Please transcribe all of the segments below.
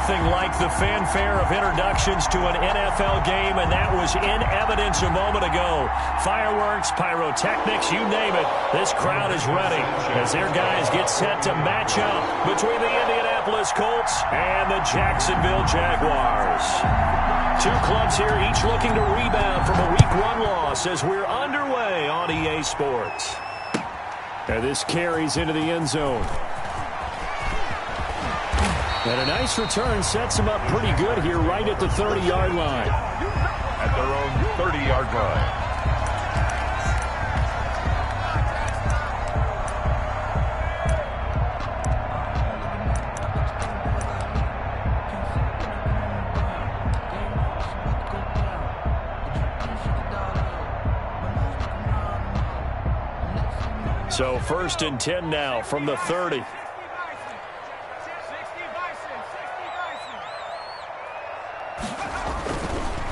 Nothing like the fanfare of introductions to an NFL game, and that was in evidence a moment ago. Fireworks, pyrotechnics, you name it. This crowd is ready as their guys get set to match up between the Indianapolis Colts and the Jacksonville Jaguars. Two clubs here, each looking to rebound from a Week 1 loss as we're underway on EA Sports. And this carries into the end zone. And a nice return sets them up pretty good here right at the 30-yard line. At their own 30-yard line. So 1st and 10 now from the 30.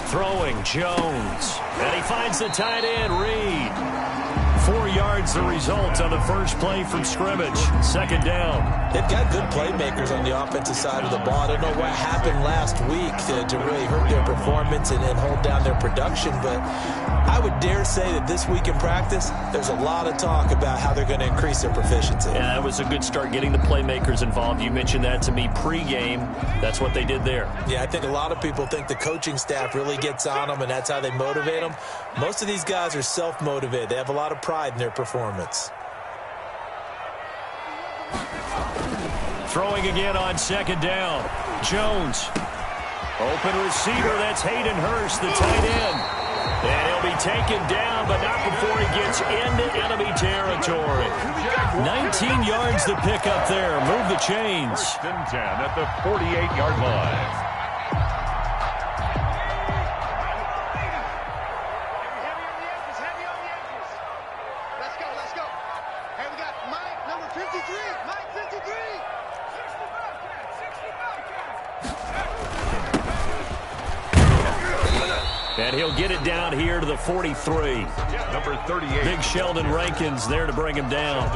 Throwing Jones. And he finds the tight end, Reed. 4 yards the result on the first play from scrimmage. 2nd down. They've got good playmakers on the offensive side of the ball. I don't know what happened last week to really hurt their performance and hold down their production, but I would dare say that this week in practice, there's a lot of talk about how they're going to increase their proficiency. Yeah, that was a good start getting the playmakers involved. You mentioned that to me pregame. That's what they did there. Yeah, I think a lot of people think the coaching staff really gets on them, and that's how they motivate them. Most of these guys are self-motivated. They have a lot of pride in their performance. Throwing again on 2nd down. Jones. Open receiver, that's Hayden Hurst, the tight end. And he'll be taken down, but not before he gets into enemy territory. 19 yards to pick up there. Move the chains. 1st and 10 at the 48-yard line. And he'll get it down here to the 43. Number 38. Big Sheldon Rankins there to bring him down.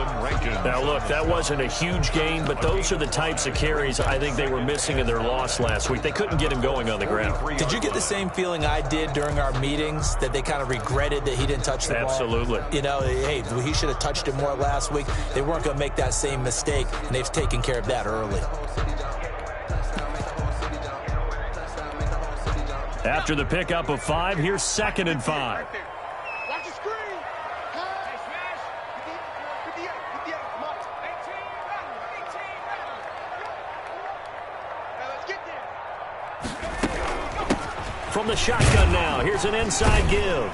Now, look, that wasn't a huge gain, but those are the types of carries I think they were missing in their loss last week. They couldn't get him going on the ground. Did you get the same feeling I did during our meetings, that they kind of regretted that he didn't touch the ball? Absolutely. You know, hey, he should have touched it more last week. They weren't going to make that same mistake, and they've taken care of that early. After the pickup of 5, here's 2nd and 5. Watch the screen. Let's get there. From the shotgun now, here's an inside give.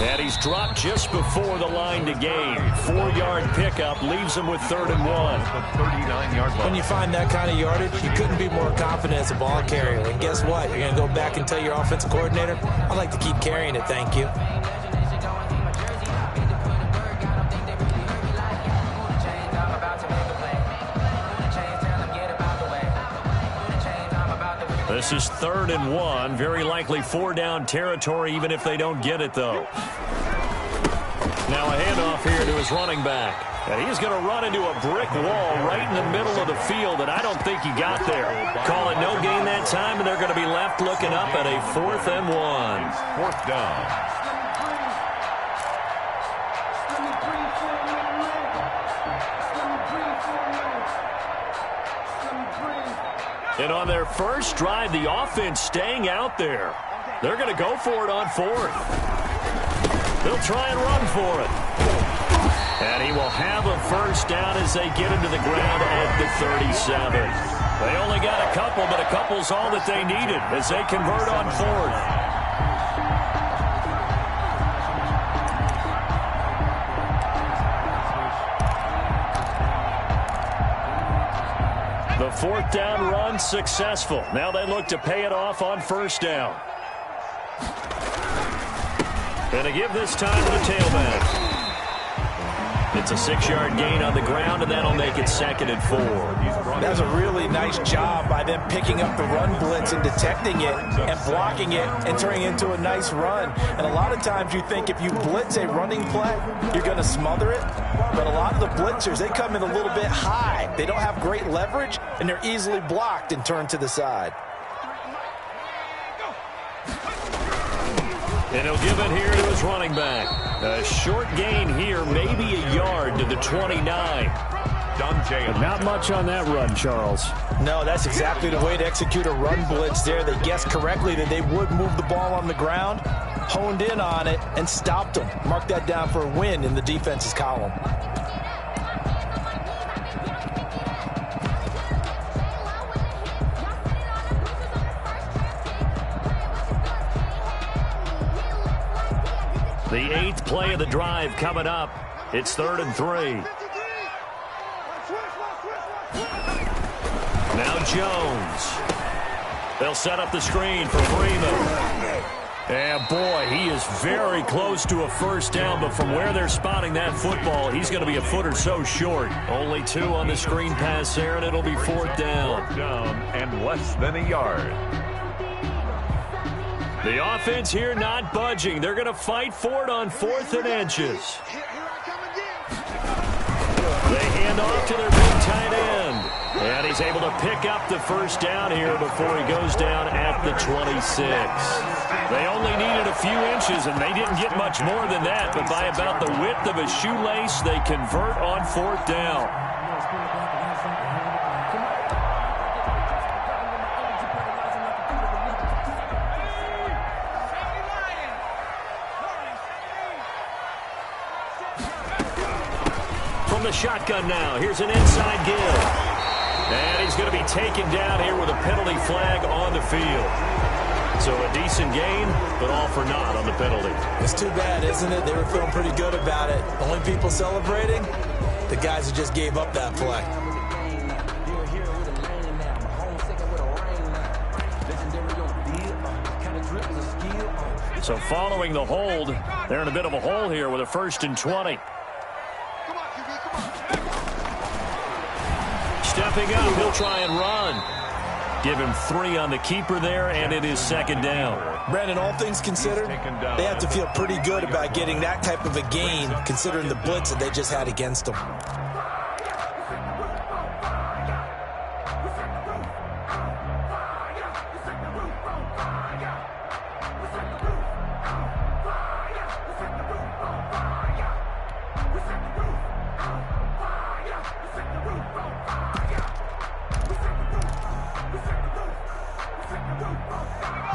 And he's dropped just before the line to gain. 4-yard pickup leaves him with 3rd and 1. 39-yard line. When you find that kind of yardage, you couldn't be more confident as a ball carrier. And guess what? You're going to go back and tell your offensive coordinator, I'd like to keep carrying it, thank you. This is 3rd and 1. Very likely 4-down territory, even if they don't get it, though. Now a handoff here to his running back. And he's going to run into a brick wall right in the middle of the field, and I don't think he got there. Call it no gain that time, and they're going to be left looking up at a 4th and 1. 4th down. And on their first drive, the offense staying out there. They're going to go for it on 4th. They'll try and run for it. And he will have a 1st down as they get him to the ground at the 37. They only got a couple, but a couple's all that they needed as they convert on 4th. The 4th down run successful. Now they look to pay it off on 1st down. And to give this time to the tailback. It's a 6-yard gain on the ground, and that'll make it 2nd and 4. That's a really nice job by them picking up the run blitz and detecting it and blocking it and turning it into a nice run. And a lot of times you think if you blitz a running play, you're going to smother it. but a lot of the blitzers, they come in a little bit high. They don't have great leverage, and they're easily blocked and turned to the side. And he'll give it here to his running back. A short gain here, maybe a yard to the 29. But not much on that run, Charles. No, that's exactly the way to execute a run blitz there. They guessed correctly that they would move the ball on the ground, honed in on it, and stopped them. Mark that down for a win in the defense's column. The 8th play of the drive coming up. It's 3rd and 3. Now Jones. They'll set up the screen for Freeman. And boy, he is very close to a first down, but from where they're spotting that football, he's going to be a foot or so short. Only 2 on the screen pass there, and it'll be 4th down. Down and less than a yard. The offense here not budging. They're going to fight for it on 4th and inches. They hand off to their big tight end. And he's able to pick up the first down here before he goes down at the 26. They only needed a few inches, and they didn't get much more than that. But by about the width of a shoelace, they convert on 4th down. From the shotgun now, here's an inside give. And he's going to be taken down here with a penalty flag on the field. So a decent gain, but all for naught on the penalty. It's too bad, isn't it? They were feeling pretty good about it. Only people celebrating, the guys who just gave up that play. So following the hold, they're in a bit of a hole here with a 1st and 20. Stepping up, he'll try and run. Give him 3 on the keeper there, and it is 2nd down. Brandon, all things considered, they have to feel pretty good about getting that type of a gain, considering the blitz that they just had against them.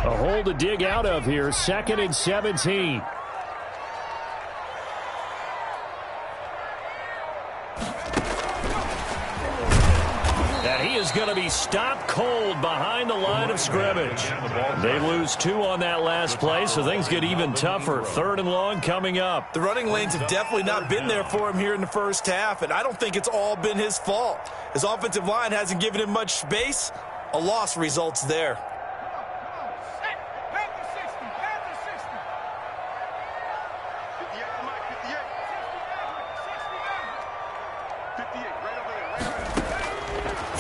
A hole to dig out of here, 2nd and 17. And he is going to be stopped cold behind the line of scrimmage. They lose 2 on that last play, so things get even tougher. 3rd and long coming up. The running lanes have definitely not been there for him here in the first half, and I don't think it's all been his fault. His offensive line hasn't given him much space. A loss results there.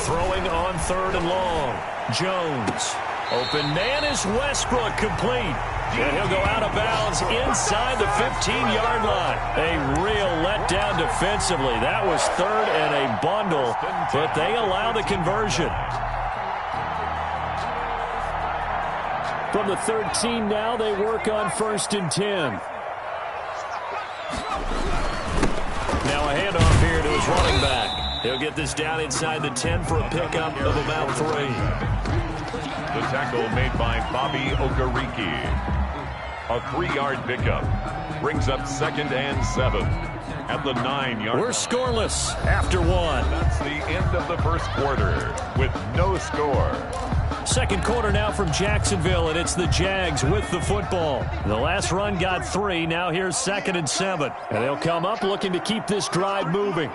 Throwing on 3rd and long. Jones. Open man is Westbrook, complete. And he'll go out of bounds inside the 15-yard line. A real letdown defensively. That was 3rd and a bundle, but they allow the conversion. From the 13 now, they work on 1st and 10. Now a handoff here to his running back. He'll get this down inside the 10 for a pickup of about 3. The tackle made by Bobby Okereke. A 3-yard pickup brings up 2nd and 7 at the 9-yard. We're scoreless after 1. That's the end of the first quarter with no score. 2nd quarter now from Jacksonville, and it's the Jags with the football. The last run got 3. Now here's 2nd and 7. And they'll come up looking to keep this drive moving.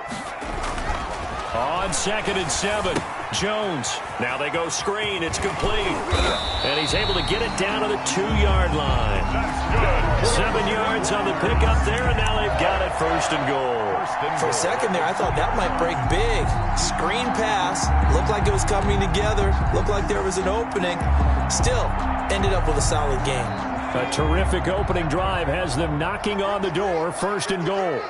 On 2nd and 7, Jones. Now they go screen. It's complete. And he's able to get it down to the 2-yard line. 7 yards on the pickup there, and now they've got it 1st and goal. For a second there, I thought that might break big. Screen pass. Looked like it was coming together. Looked like there was an opening. Still, ended up with a solid game. A terrific opening drive has them knocking on the door, 1st and goal.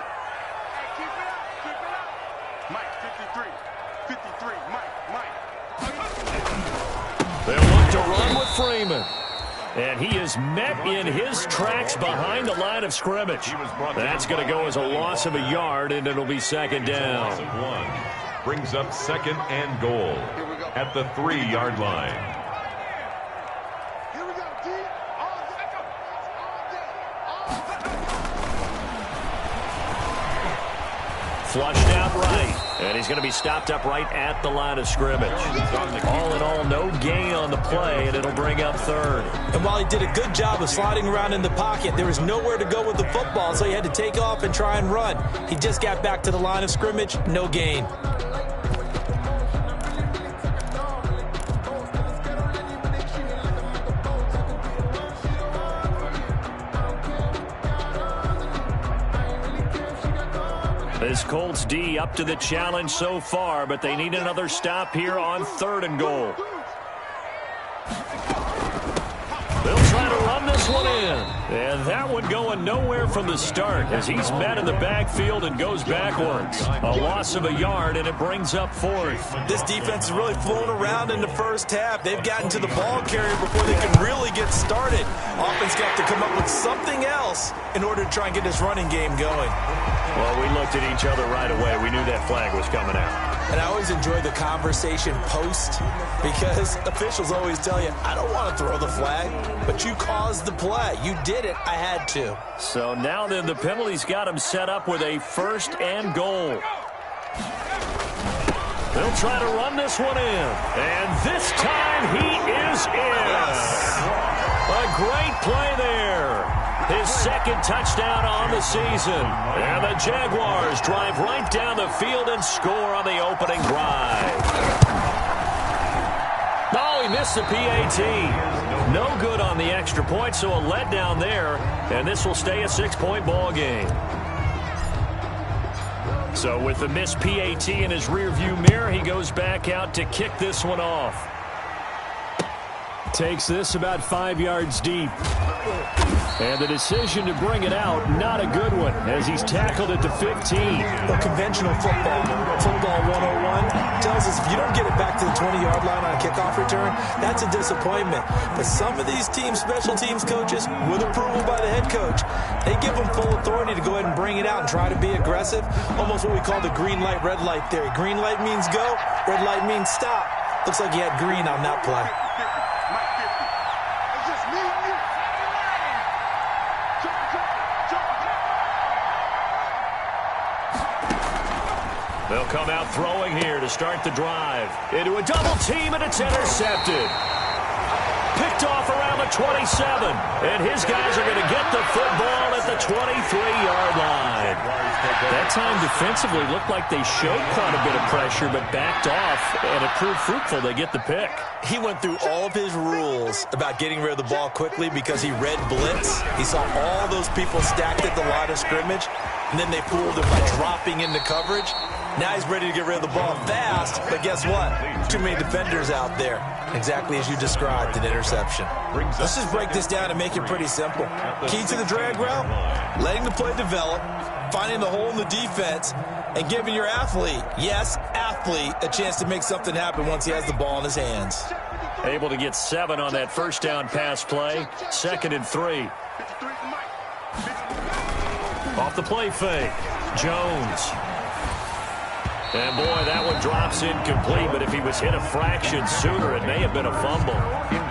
to run with Freeman. And he is met in his tracks behind the line of scrimmage. That's going to go as a loss of a yard, and it'll be second down. Brings up second and goal at the 3-yard line. Flushed out right, and he's going to be stopped up right at the line of scrimmage. All in all, no gain on the play, and it'll bring up third. And while he did a good job of sliding around in the pocket, there was nowhere to go with the football, so he had to take off and try and run. He just got back to the line of scrimmage, no gain. This Colts D up to the challenge so far, but they need another stop here on third and goal. They'll try to run this one in. And that one going nowhere from the start as he's met in the backfield and goes backwards. A loss of a yard, and it brings up fourth. This defense is really flown around in the first half. They've gotten to the ball carrier before they can really get started. Offense got to come up with something else in order to try and get this running game going. Well, we looked at each other right away. We knew that flag was coming out. And I always enjoy the conversation post because officials always tell you, I don't want to throw the flag, but you caused the play. You did it. I had to. So now then the penalty's got him set up with a first and goal. They'll try to run this one in. And this time he is in. A great play there. His second touchdown on the season. And the Jaguars drive right down the field and score on the opening drive. Oh, he missed the PAT. No good on the extra point, so a letdown there. And this will stay a 6-point ball game. So with the missed PAT in his rearview mirror, he goes back out to kick this one off. Takes this about 5 yards deep. And the decision to bring it out, not a good one, as he's tackled at the 15. Well, conventional football 101, tells us if you don't get it back to the 20-yard line on a kickoff return, that's a disappointment. But some of these teams, special teams coaches, with approval by the head coach, they give them full authority to go ahead and bring it out and try to be aggressive. Almost what we call the green light, red light theory. Green light means go, red light means stop. Looks like he had green on that play. They'll come out throwing here to start the drive. Into a double team, and it's intercepted. Picked off around the 27. And his guys are going to get the football at the 23-yard line. That time defensively looked like they showed quite a bit of pressure, but backed off, and it proved fruitful. They get the pick. He went through all of his rules about getting rid of the ball quickly because he read blitz. He saw all those people stacked at the line of scrimmage, and then they fooled him by dropping into coverage. Now he's ready to get rid of the ball fast, but guess what? Too many defenders out there. Exactly as you described, an interception. Let's just break this down and make it pretty simple. Key to the drag route, letting the play develop, finding the hole in the defense, and giving your athlete, yes, athlete, a chance to make something happen once he has the ball in his hands. Able to get 7 on that first down pass play. 2nd and 3. Off the play fake. Jones. And, boy, that one drops incomplete, but if he was hit a fraction sooner, it may have been a fumble.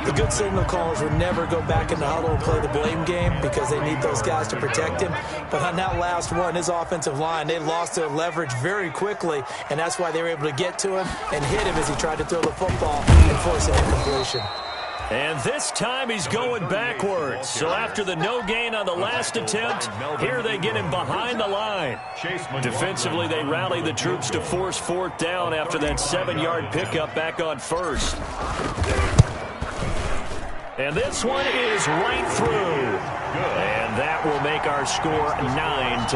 The good signal callers would never go back in the huddle and play the blame game because they need those guys to protect him. But on that last one, his offensive line, they lost their leverage very quickly, and that's why they were able to get to him and hit him as he tried to throw the football and force an incompletion. And this time he's going backwards. So after the no gain on the last attempt, here they get him behind the line. Defensively, they rally the troops to force 4th down after that 7-yard pickup back on 1st. And this one is right through. And that will make our score 9-0.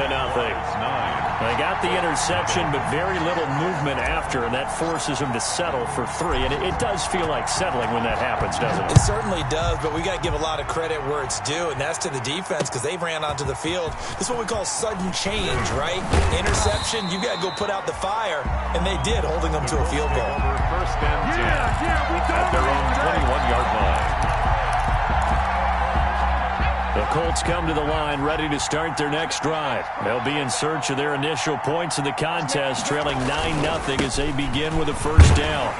They got the interception, but very little movement after, and that forces them to settle for 3. And it does feel like settling when that happens, doesn't it? It certainly does, but we got to give a lot of credit where it's due, and that's to the defense because they ran onto the field. This is what we call sudden change, right? Interception, you got to go put out the fire, and they did, holding them to a field goal. First and 10 at their own 21-yard line. Colts come to the line, ready to start their next drive. They'll be in search of their initial points in the contest, trailing 9-0 as they begin with a first down.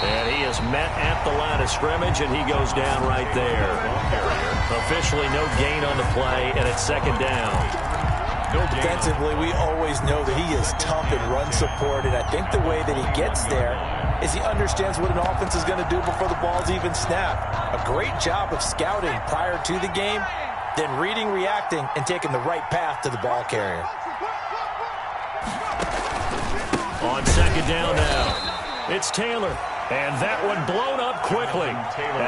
And he is met at the line of scrimmage, and he goes down right there. Officially no gain on the play, and it's second down. Defensively, we always know that he is tough in run support, and I think the way that he gets there is he understands what an offense is going to do before the ball's even snapped. A great job of scouting prior to the game, then reading, reacting, and taking the right path to the ball carrier. On second down now, it's Taylor. And that one blown up quickly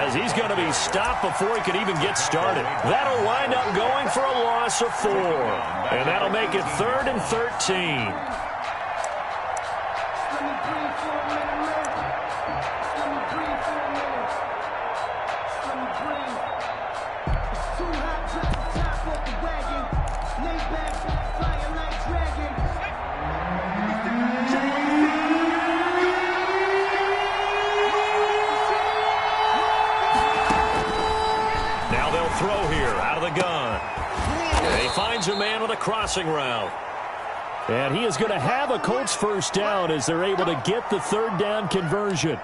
as he's going to be stopped before he could even get started. That'll wind up going for a loss of 4. And that'll make it 3rd and 13. Throw here out of the gun. And he finds a man with a crossing route. And he is going to have a Colts first down as they're able to get the third down conversion.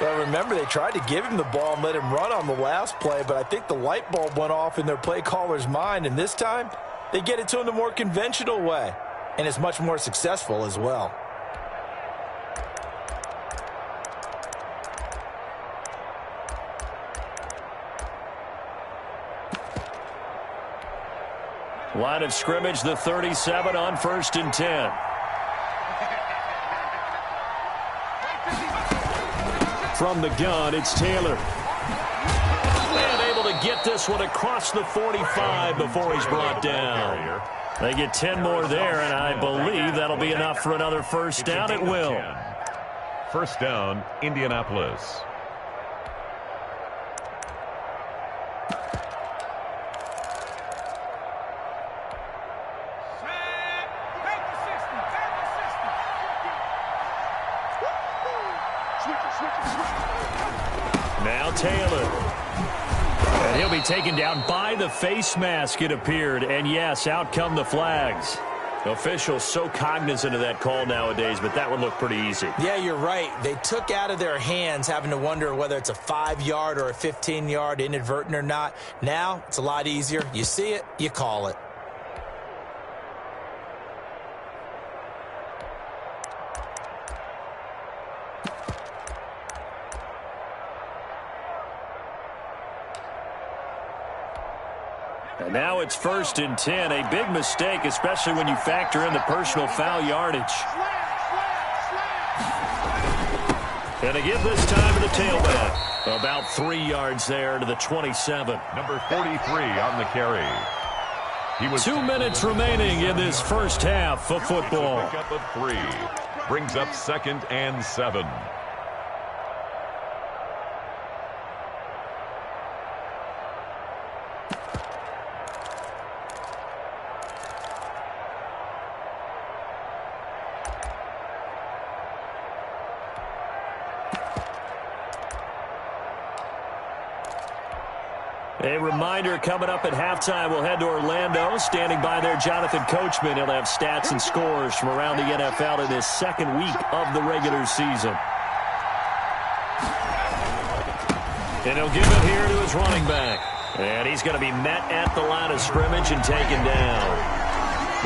Well, remember, they tried to give him the ball and let him run on the last play, but I think the light bulb went off in their play caller's mind, and this time they get it to him the more conventional way, and it's much more successful as well. Line of scrimmage, the 37 on 1st and 10. From the gun, it's Taylor. And able to get this one across the 45 before he's brought down. They get 10 more there, and I believe that'll be enough for another first down. It will. First down, Indianapolis. Now Taylor. And he'll be taken down by the face mask, it appeared. And yes, out come the flags. Officials so cognizant of that call nowadays, but that one looked pretty easy. Yeah, you're right. They took out of their hands having to wonder whether it's a 5-yard or a 15-yard, inadvertent or not. Now, it's a lot easier. You see it, you call it. And now it's 1st and 10. A big mistake, especially when you factor in the personal foul yardage. And they give this time to the tailback. About 3 yards there to the 27. Number 43 on the carry. He was 2 minutes remaining in this first half of football. Pick up of 3. Brings up 2nd and 7. A reminder coming up at halftime. We'll head to Orlando. Standing by there, Jonathan Coachman. He'll have stats and scores from around the NFL in this second week of the regular season. And he'll give it here to his running back. And he's going to be met at the line of scrimmage and taken down.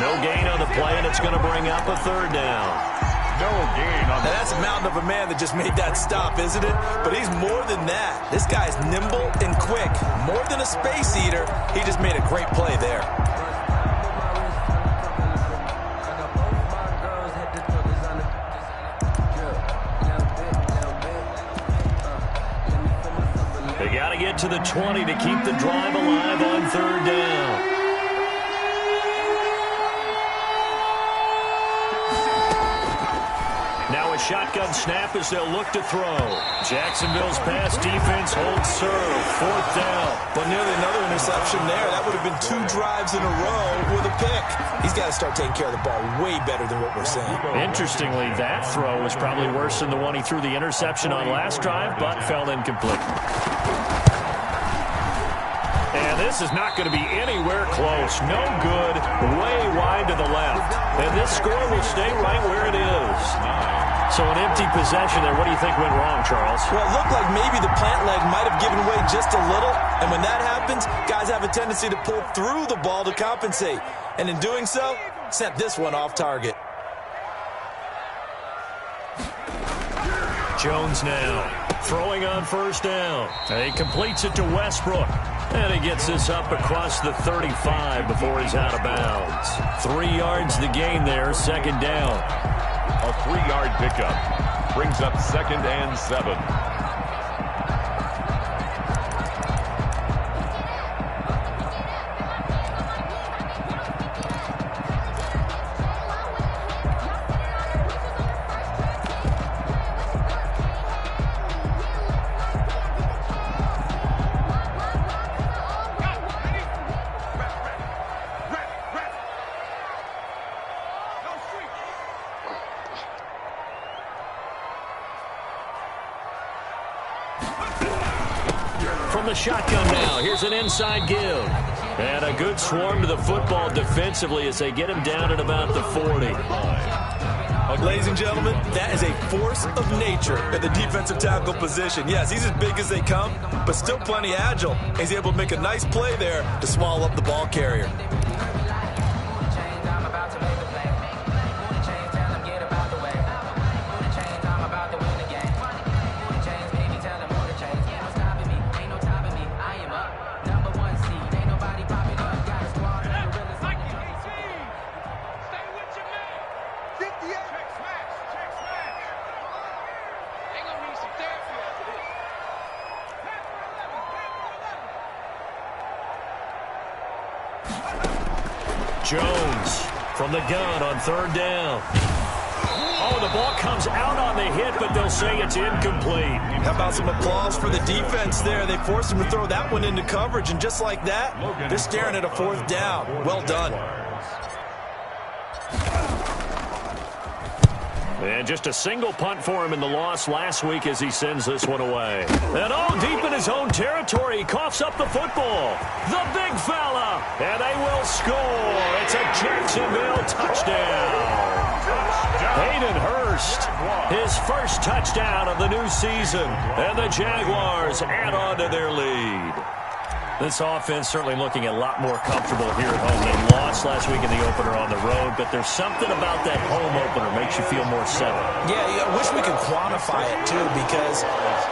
No gain on the play, and it's going to bring up a third down. No gain on that. That's a mountain of a man that just made that stop, isn't it? But he's more than that. This guy's nimble and quick. More than a space eater, he just made a great play there. They got to get to the 20 to keep the drive alive on third down. Now a shotgun snap as they'll look to throw. Jacksonville's pass defense holds serve. 4th down. But nearly another interception there. That would have been 2 drives in a row with a pick. He's got to start taking care of the ball way better than what we're seeing. Interestingly, that throw was probably worse than the one he threw the interception on last drive, but fell incomplete. And this is not going to be anywhere close. No good. Way wide to the left. And this score will stay right where it is. So an empty possession there. What do you think went wrong, Charles? Well, it looked like maybe the plant leg might have given way just a little. And when that happens, guys have a tendency to pull through the ball to compensate. And in doing so, sent this one off target. Jones now throwing on first down. He completes it to Westbrook. And he gets this up across the 35 before he's out of bounds. 3 yards the gain there, second down. A 3-yard pickup brings up second and 7. From the shotgun now, here's an inside give. And a good swarm to the football defensively as they get him down at about the 40. Ladies and gentlemen, that is a force of nature at the defensive tackle position. Yes, he's as big as they come, but still plenty agile. He's able to make a nice play there to swallow up the ball carrier. Jones from the gun on third down. Oh, the ball comes out on the hit, but they'll say it's incomplete. How about some applause for the defense there? They forced him to throw that one into coverage, and just like that, they're staring at a fourth down. Well done. And just a single punt for him in the loss last week as he sends this one away. And deep in his own territory, he coughs up the football. The big fella. And they will score. It's a Jacksonville touchdown. Hayden Hurst, his first touchdown of the new season. And the Jaguars add on to their lead. This offense certainly looking a lot more comfortable here at home. They lost last week in the opener on the road, but there's something about that home opener makes you feel more settled. Yeah, I wish we could quantify it, too, because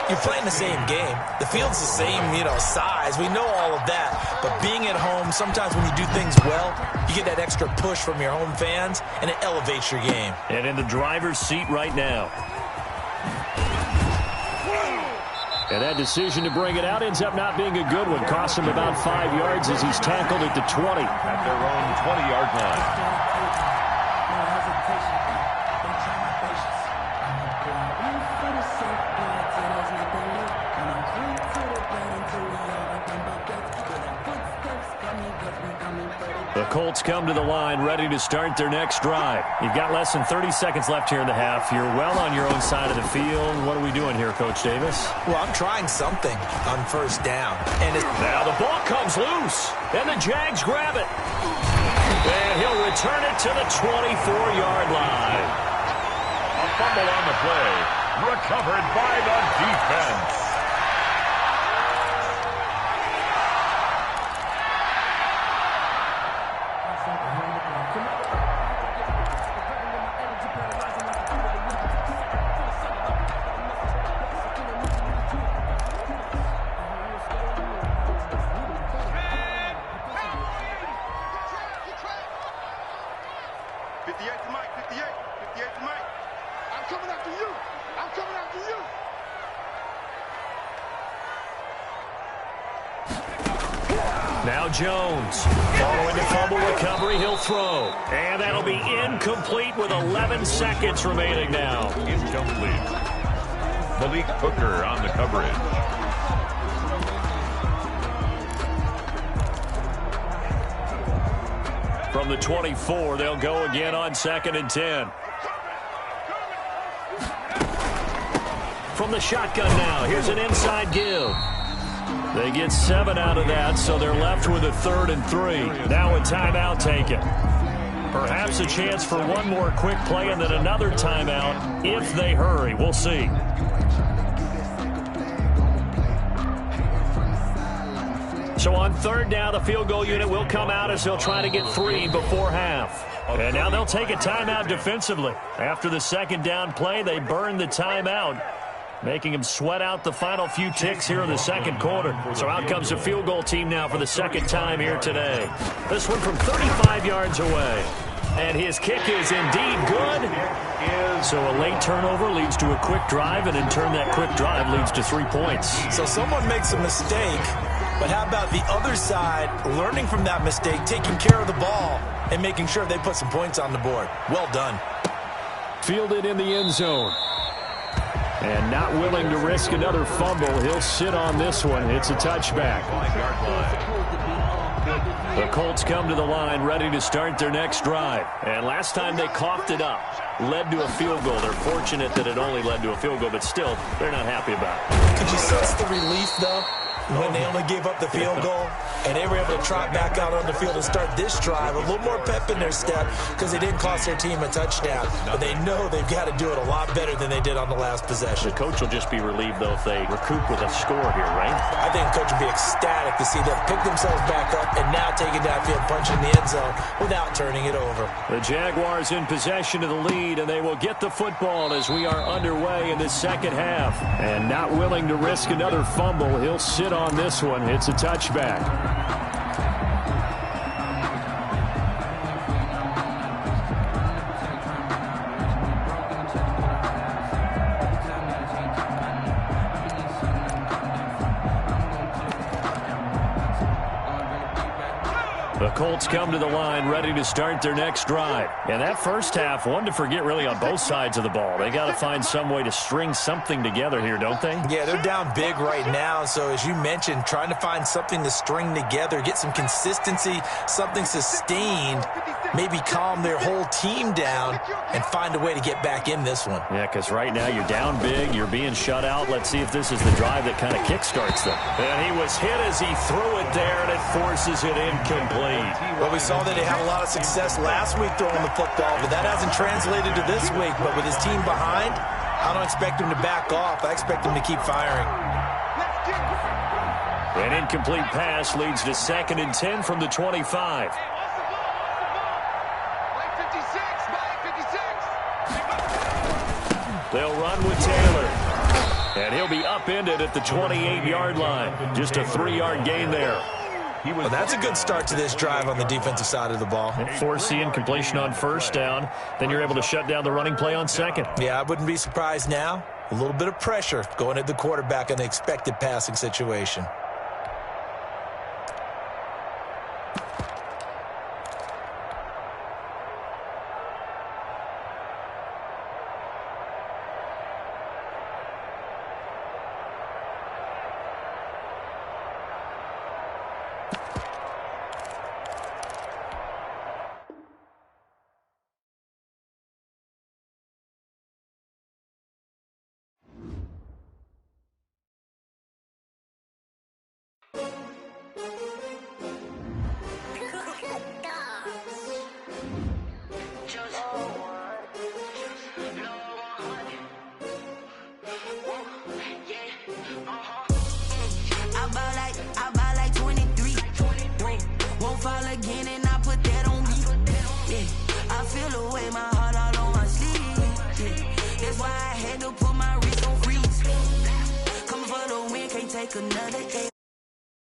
you're playing the same game. The field's the same, size. We know all of that. But being at home, sometimes when you do things well, you get that extra push from your home fans, and it elevates your game. And in the driver's seat right now. And that decision to bring it out ends up not being a good one. Costs him about 5 yards as he's tackled at the 20. At their own 20-yard line. The Colts come to the line ready to start their next drive. You've got less than 30 seconds left here in the half. You're well on your own side of the field. What are we doing here, Coach Davis? Well, I'm trying something on first down. And now the ball comes loose, and the Jags grab it. And he'll return it to the 24-yard line. A fumble on the play. Recovered by the defense. Now Jones, following the fumble recovery, he'll throw. And that'll be incomplete with 11 seconds remaining now. Incomplete. Malik Hooker on the coverage. From the 24, they'll go again on 2nd and 10. From the shotgun now, here's an inside give. They get 7 out of that, so they're left with a 3rd and 3. Now a timeout taken. Perhaps a chance for one more quick play and then another timeout if they hurry. We'll see. So on 3rd down, the field goal unit will come out as they'll try to get 3 before half. And now they'll take a timeout defensively. After the 2nd down play, they burn the timeout, making them sweat out the final few ticks here in the 2nd quarter. So out comes the field goal team now for the 2nd time here today. This one from 35 yards away. And his kick is indeed good. So a late turnover leads to a quick drive, and in turn that quick drive leads to 3 points. So someone makes a mistake, but how about the other side learning from that mistake, taking care of the ball, and making sure they put some points on the board? Well done. Fielded in the end zone. And not willing to risk another fumble. He'll sit on this one. It's a touchback. The Colts come to the line ready to start their next drive. And last time they coughed it up, led to a field goal. They're fortunate that it only led to a field goal, but still, they're not happy about it. Could you sense the relief, though, when they only gave up the field goal and they were able to trot back out on the field and start this drive? A little more pep in their step because they didn't cost their team a touchdown. But they know they've got to do it a lot better than they did on the last possession. The coach will just be relieved, though, if they recoup with a score here, right? I think the coach will be ecstatic to see them pick themselves back up and now take it downfield, punching the end zone without turning it over. The Jaguars in possession of the lead, and they will get the football as we are underway in the 2nd half. And not willing to risk another fumble, he'll sit on this one. It's a touchback. The Colts come to the line ready to start their next drive. And that first half, one to forget really on both sides of the ball. They got to find some way to string something together here, don't they? Yeah, they're down big right now. So as you mentioned, trying to find something to string together, get some consistency, something sustained, maybe calm their whole team down and find a way to get back in this one. Yeah, because right now you're down big, you're being shut out. Let's see if this is the drive that kind of kickstarts them. And he was hit as he threw it there, and it forces it incomplete. Well, we saw that they had a lot of success last week throwing the football, but that hasn't translated to this week. But with his team behind, I don't expect him to back off. I expect him to keep firing. An incomplete pass leads to 2nd and 10 from the 25. They'll run with Taylor. And he'll be upended at the 28-yard line. Just a 3-yard gain there. Well, that's a good start to this drive on the defensive side of the ball. Forcing completion on 1st down. Then you're able to shut down the running play on 2nd. Yeah, I wouldn't be surprised now. A little bit of pressure going at the quarterback in the expected passing situation. Take another day.